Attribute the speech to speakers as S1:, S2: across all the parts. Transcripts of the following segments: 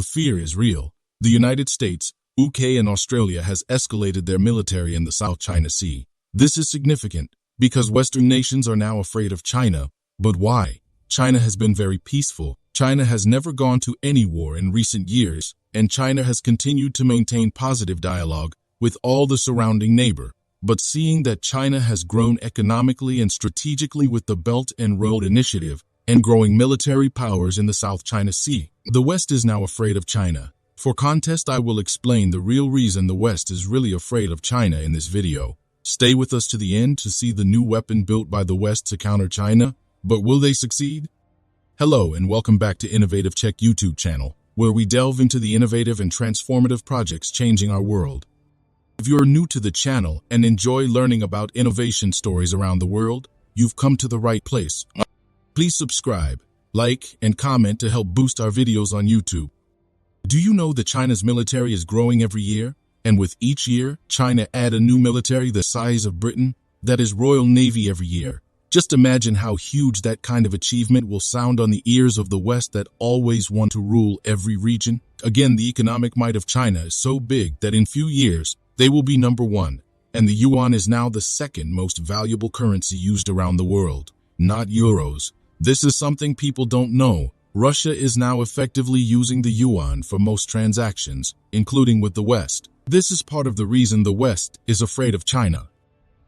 S1: The fear is real. The United States, UK, and Australia has escalated their military in the South China Sea. This is significant because Western nations are now afraid of China. But why? China has been very peaceful. China has never gone to any war in recent years, and China has continued to maintain positive dialogue with all the surrounding neighbor. But seeing that China has grown economically and strategically with the Belt and Road Initiative and growing military powers in the South China Sea, the West is now afraid of China. For context, I will explain the real reason the West is really afraid of China in this video. Stay with us to the end to see the new weapon built by the West to counter China. But will they succeed? Hello and welcome back to Innovative Check YouTube channel, where we delve into the innovative and transformative projects changing our world. If you are new to the channel and enjoy learning about innovation stories around the world, you've come to the right place. Please subscribe, like, and comment to help boost our videos on YouTube. Do you know that China's military is growing every year? And with each year, China adds a new military the size of Britain, that is Royal Navy every year. Just imagine how huge that kind of achievement will sound on the ears of the West that always want to rule every region. Again, the economic might of China is so big that in few years, they will be number one, and the yuan is now the second most valuable currency used around the world, not euros. This is something people don't know. Russia is now effectively using the yuan for most transactions, including with the West. This is part of the reason the West is afraid of China.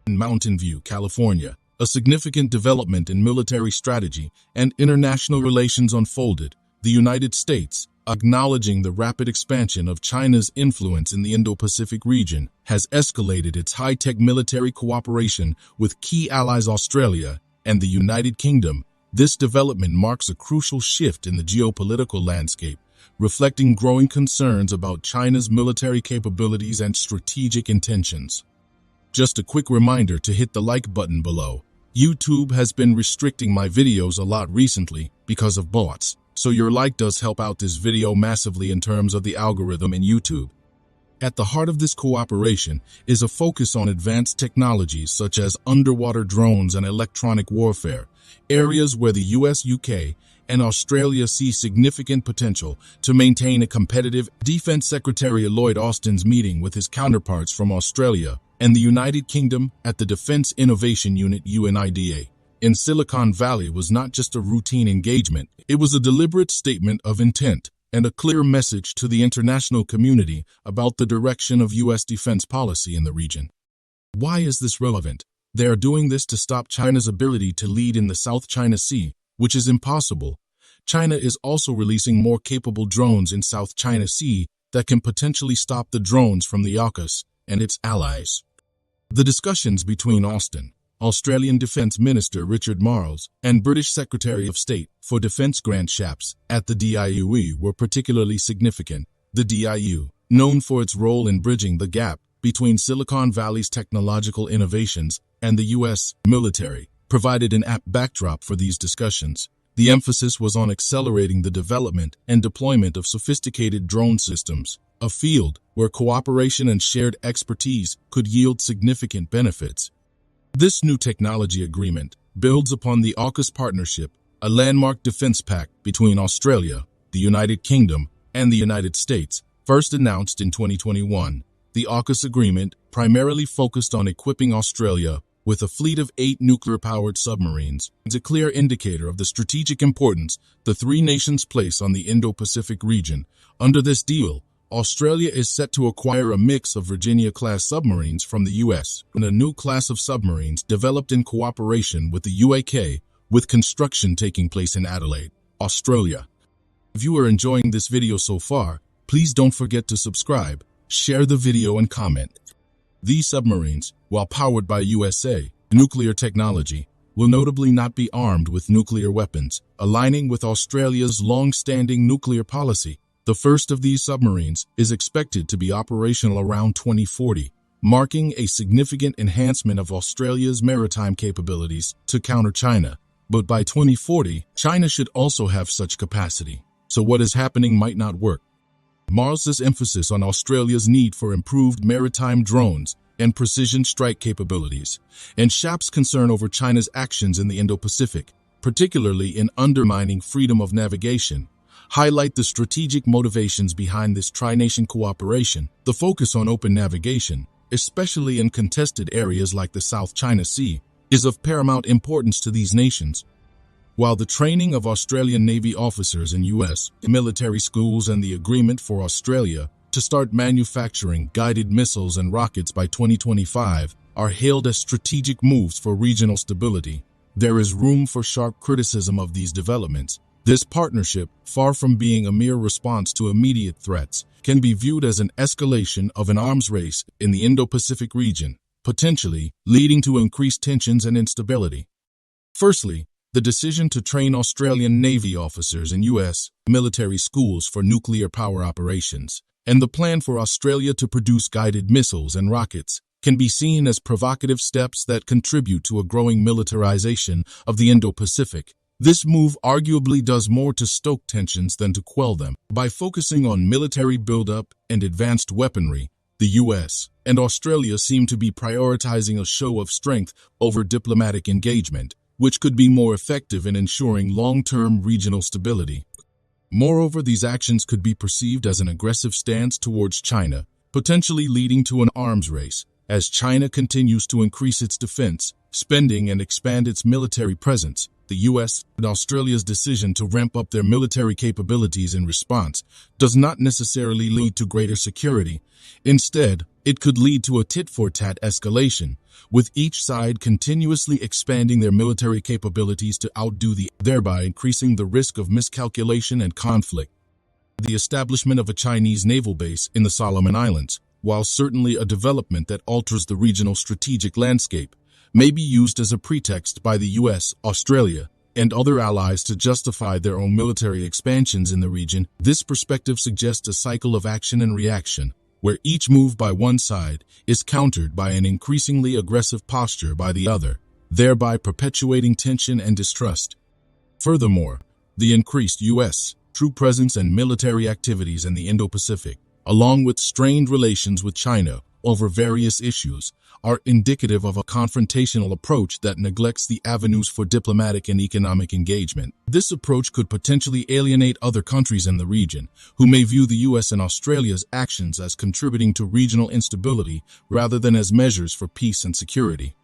S1: In Mountain View, California, a significant development in military strategy and international relations unfolded. The United States, acknowledging the rapid expansion of China's influence in the Indo-Pacific region, has escalated its high-tech military cooperation with key allies Australia and the United Kingdom. This development marks a crucial shift in the geopolitical landscape, reflecting growing concerns about China's military capabilities and strategic intentions. Just a quick reminder to hit the like button below. YouTube has been restricting my videos a lot recently because of bots, so your like does help out this video massively in terms of the algorithm in YouTube. At the heart of this cooperation is a focus on advanced technologies such as underwater drones and electronic warfare, areas where the US, UK, and Australia see significant potential to maintain a competitive. Defense Secretary Lloyd Austin's meeting with his counterparts from Australia and the United Kingdom at the Defense Innovation Unit UNIDA in Silicon Valley was not just a routine engagement, it was a deliberate statement of intent and a clear message to the international community about the direction of U.S. defense policy in the region. Why is this relevant? They are doing this to stop China's ability to lead in the South China Sea, which is impossible. China is also releasing more capable drones in South China Sea that can potentially stop the drones from the AUKUS and its allies. The discussions between Australian Defence Minister Richard Marles, and British Secretary of State for Defence Grant Shapps at the DIUE were particularly significant. The DIU, known for its role in bridging the gap between Silicon Valley's technological innovations and the U.S. military, provided an apt backdrop for these discussions. The emphasis was on accelerating the development and deployment of sophisticated drone systems, a field where cooperation and shared expertise could yield significant benefits. This new technology agreement builds upon the AUKUS partnership, a landmark defense pact between Australia, the United Kingdom, and the United States, first announced in 2021. The AUKUS agreement primarily focused on equipping Australia with a fleet of 8 nuclear-powered submarines. It's a clear indicator of the strategic importance the three nations place on the Indo-Pacific region. Under this deal, Australia is set to acquire a mix of Virginia-class submarines from the U.S. and a new class of submarines developed in cooperation with the UK, with construction taking place in Adelaide, Australia. If you are enjoying this video so far, please don't forget to subscribe, share the video, and comment. These submarines, while powered by USA nuclear technology, will notably not be armed with nuclear weapons, aligning with Australia's long-standing nuclear policy. The first of these submarines is expected to be operational around 2040, marking a significant enhancement of Australia's maritime capabilities to counter China. But by 2040, China should also have such capacity. So what is happening might not work. Marles's emphasis on Australia's need for improved maritime drones and precision strike capabilities, and Shapps' concern over China's actions in the Indo-Pacific, particularly in undermining freedom of navigation, highlight the strategic motivations behind this tri-nation cooperation. The focus on open navigation, especially in contested areas like the South China Sea, is of paramount importance to these nations. While the training of Australian Navy officers in U.S. military schools and the agreement for Australia to start manufacturing guided missiles and rockets by 2025 are hailed as strategic moves for regional stability, there is room for sharp criticism of these developments. This partnership, far from being a mere response to immediate threats, can be viewed as an escalation of an arms race in the Indo-Pacific region, potentially leading to increased tensions and instability. Firstly, the decision to train Australian Navy officers in U.S. military schools for nuclear power operations, and the plan for Australia to produce guided missiles and rockets, can be seen as provocative steps that contribute to a growing militarization of the Indo-Pacific. This move arguably does more to stoke tensions than to quell them. By focusing on military buildup and advanced weaponry, the U.S. and Australia seem to be prioritizing a show of strength over diplomatic engagement, which could be more effective in ensuring long-term regional stability. Moreover, these actions could be perceived as an aggressive stance towards China, potentially leading to an arms race, as China continues to increase its defense spending and expand its military presence. The U.S. and Australia's decision to ramp up their military capabilities in response does not necessarily lead to greater security. Instead, it could lead to a tit-for-tat escalation, with each side continuously expanding their military capabilities to outdo the other, thereby increasing the risk of miscalculation and conflict. The establishment of a Chinese naval base in the Solomon Islands, while certainly a development that alters the regional strategic landscape, may be used as a pretext by the U.S., Australia, and other allies to justify their own military expansions in the region. This perspective suggests a cycle of action and reaction, where each move by one side is countered by an increasingly aggressive posture by the other, thereby perpetuating tension and distrust. Furthermore, the increased U.S. troop presence and military activities in the Indo-Pacific, along with strained relations with China over various issues, are indicative of a confrontational approach that neglects the avenues for diplomatic and economic engagement. This approach could potentially alienate other countries in the region, who may view the U.S. and Australia's actions as contributing to regional instability rather than as measures for peace and security.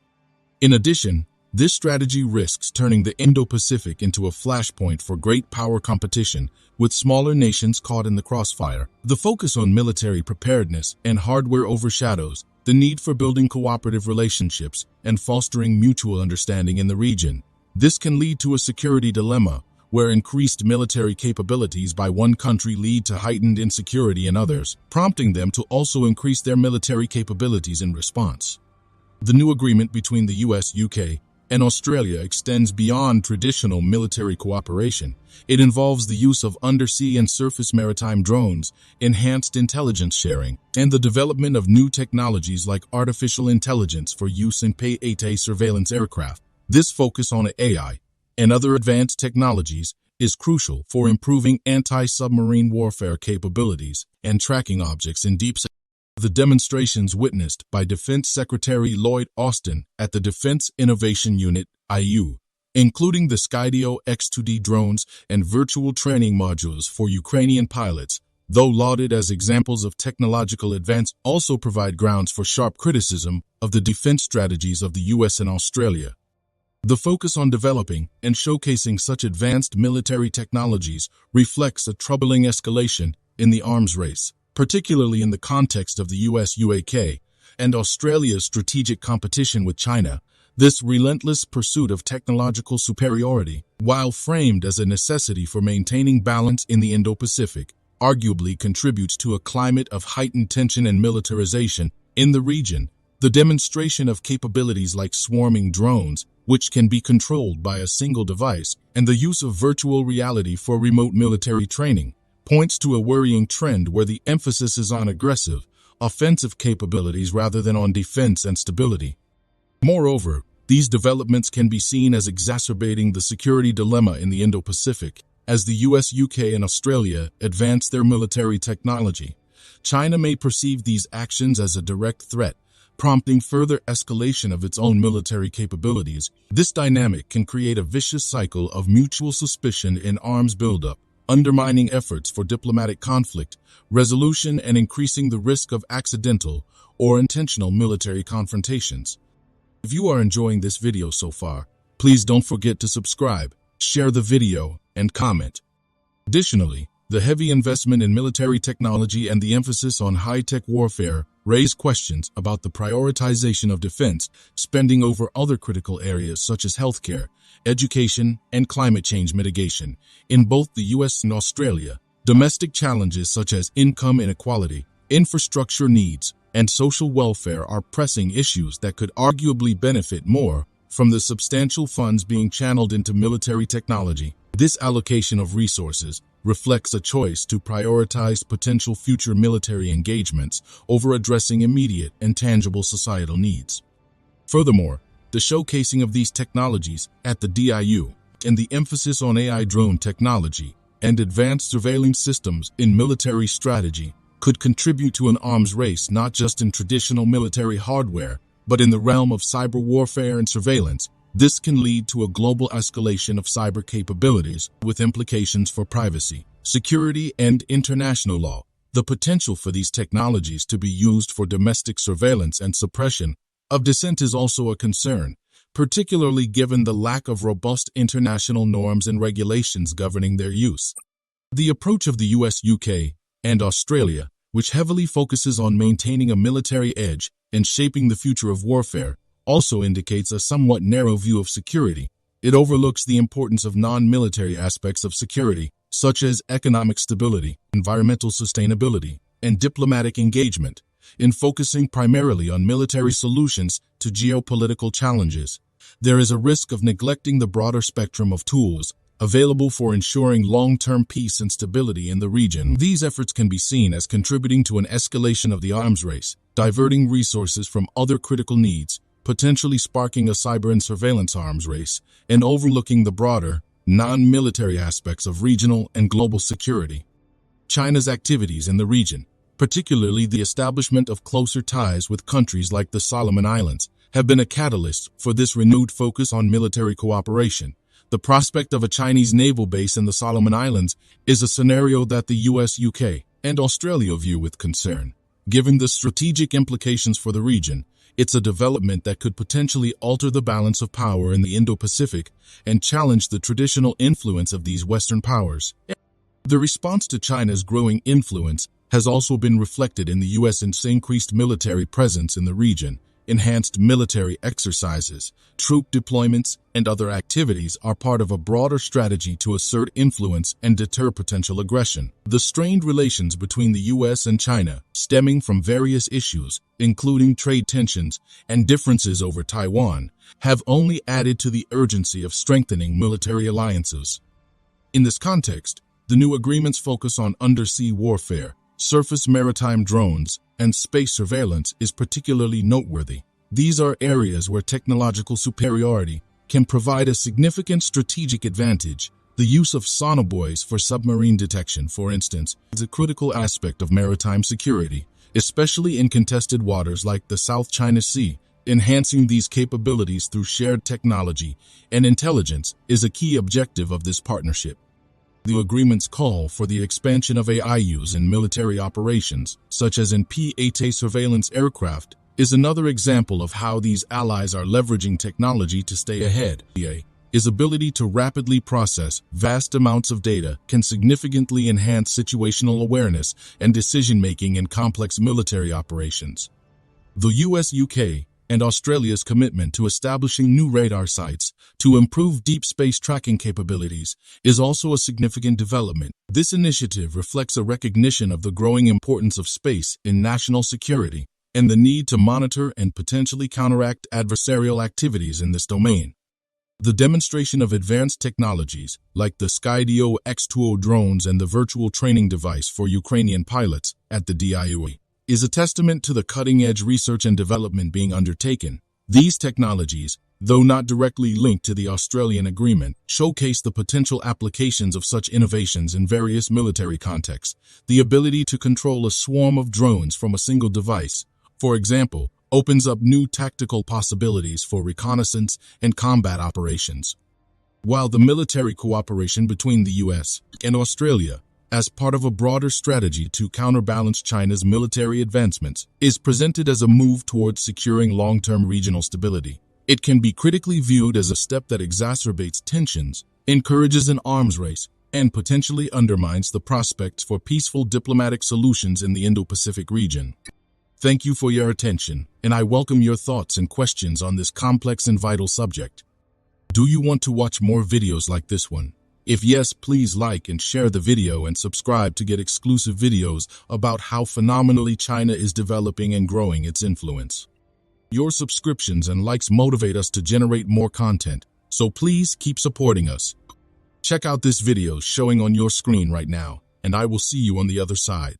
S1: In addition, this strategy risks turning the Indo-Pacific into a flashpoint for great power competition, with smaller nations caught in the crossfire. The focus on military preparedness and hardware overshadows the need for building cooperative relationships and fostering mutual understanding in the region. This can lead to a security dilemma, where increased military capabilities by one country lead to heightened insecurity in others, prompting them to also increase their military capabilities in response. The new agreement between the U.S., UK, and Australia extends beyond traditional military cooperation. It involves the use of undersea and surface maritime drones, enhanced intelligence sharing, and the development of new technologies like artificial intelligence for use in PAT surveillance aircraft. This focus on AI and other advanced technologies is crucial for improving anti-submarine warfare capabilities and tracking objects in deep sea. The demonstrations witnessed by Defense Secretary Lloyd Austin at the Defense Innovation Unit, IU, including the Skydio X-2D drones and virtual training modules for Ukrainian pilots, though lauded as examples of technological advance, also provide grounds for sharp criticism of the defense strategies of the U.S. and Australia. The focus on developing and showcasing such advanced military technologies reflects a troubling escalation in the arms race, particularly in the context of the US-UK and Australia's strategic competition with China. This relentless pursuit of technological superiority, while framed as a necessity for maintaining balance in the Indo-Pacific, arguably contributes to a climate of heightened tension and militarization in the region. The demonstration of capabilities like swarming drones, which can be controlled by a single device, and the use of virtual reality for remote military training, points to a worrying trend where the emphasis is on aggressive, offensive capabilities rather than on defense and stability. Moreover, these developments can be seen as exacerbating the security dilemma in the Indo-Pacific. As the US, UK, and Australia advance their military technology, China may perceive these actions as a direct threat, prompting further escalation of its own military capabilities. This dynamic can create a vicious cycle of mutual suspicion and arms buildup, undermining efforts for diplomatic conflict resolution and increasing the risk of accidental or intentional military confrontations. If you are enjoying this video so far, please don't forget to subscribe, share the video, and comment. Additionally, the heavy investment in military technology and the emphasis on high-tech warfare raise questions about the prioritization of defense spending over other critical areas such as healthcare, education, and climate change mitigation. In both the US and Australia, domestic challenges such as income inequality, infrastructure needs, and social welfare are pressing issues that could arguably benefit more from the substantial funds being channeled into military technology. This allocation of resources reflects a choice to prioritize potential future military engagements over addressing immediate and tangible societal needs. Furthermore, the showcasing of these technologies at the DIU and the emphasis on AI drone technology and advanced surveillance systems in military strategy could contribute to an arms race not just in traditional military hardware, but in the realm of cyber warfare and surveillance. This can lead to a global escalation of cyber capabilities with implications for privacy, security, and international law. The potential for these technologies to be used for domestic surveillance and suppression of dissent is also a concern, particularly given the lack of robust international norms and regulations governing their use. The approach of the US, UK, and Australia, which heavily focuses on maintaining a military edge and shaping the future of warfare, also indicates a somewhat narrow view of security. It overlooks the importance of non-military aspects of security, such as economic stability, environmental sustainability, and diplomatic engagement, in focusing primarily on military solutions to geopolitical challenges. There is a risk of neglecting the broader spectrum of tools available for ensuring long-term peace and stability in the region. These efforts can be seen as contributing to an escalation of the arms race, diverting resources from other critical needs, potentially sparking a cyber and surveillance arms race, and overlooking the broader, non-military aspects of regional and global security. China's activities in the region, particularly the establishment of closer ties with countries like the Solomon Islands, have been a catalyst for this renewed focus on military cooperation. The prospect of a Chinese naval base in the Solomon Islands is a scenario that the US, UK, and Australia view with concern. Given the strategic implications for the region, it's a development that could potentially alter the balance of power in the Indo-Pacific and challenge the traditional influence of these Western powers. The response to China's growing influence has also been reflected in the US's increased military presence in the region. Enhanced military exercises, troop deployments, and other activities are part of a broader strategy to assert influence and deter potential aggression. The strained relations between the US and China, stemming from various issues, including trade tensions and differences over Taiwan, have only added to the urgency of strengthening military alliances. In this context, the new agreements focus on undersea warfare, surface maritime drones, and space surveillance is particularly noteworthy. These are areas where technological superiority can provide a significant strategic advantage. The use of sonobuoys for submarine detection, for instance, is a critical aspect of maritime security, especially in contested waters like the South China Sea. Enhancing these capabilities through shared technology and intelligence is a key objective of this partnership. The agreements call for the expansion of AI use in military operations, such as in P-8A surveillance aircraft, is another example of how these allies are leveraging technology to stay ahead. His ability to rapidly process vast amounts of data can significantly enhance situational awareness and decision-making in complex military operations. The US, UK, and Australia's commitment to establishing new radar sites to improve deep space tracking capabilities is also a significant development. This initiative reflects a recognition of the growing importance of space in national security and the need to monitor and potentially counteract adversarial activities in this domain. The demonstration of advanced technologies, like the Skydio X-20 drones and the virtual training device for Ukrainian pilots at the DIU, is a testament to the cutting-edge research and development being undertaken. These technologies, though not directly linked to the Australian agreement, showcase the potential applications of such innovations in various military contexts. The ability to control a swarm of drones from a single device, for example, opens up new tactical possibilities for reconnaissance and combat operations. while the military cooperation between the US and Australia, as part of a broader strategy to counterbalance China's military advancements, is presented as a move towards securing long-term regional stability. It can be critically viewed as a step that exacerbates tensions, encourages an arms race, and potentially undermines the prospects for peaceful diplomatic solutions in the Indo-Pacific region. Thank you for your attention, and I welcome your thoughts and questions on this complex and vital subject. Do you want to watch more videos like this one? If yes, please like and share the video and subscribe to get exclusive videos about how phenomenally China is developing and growing its influence. Your subscriptions and likes motivate us to generate more content, so please keep supporting us. Check out this video showing on your screen right now, and I will see you on the other side.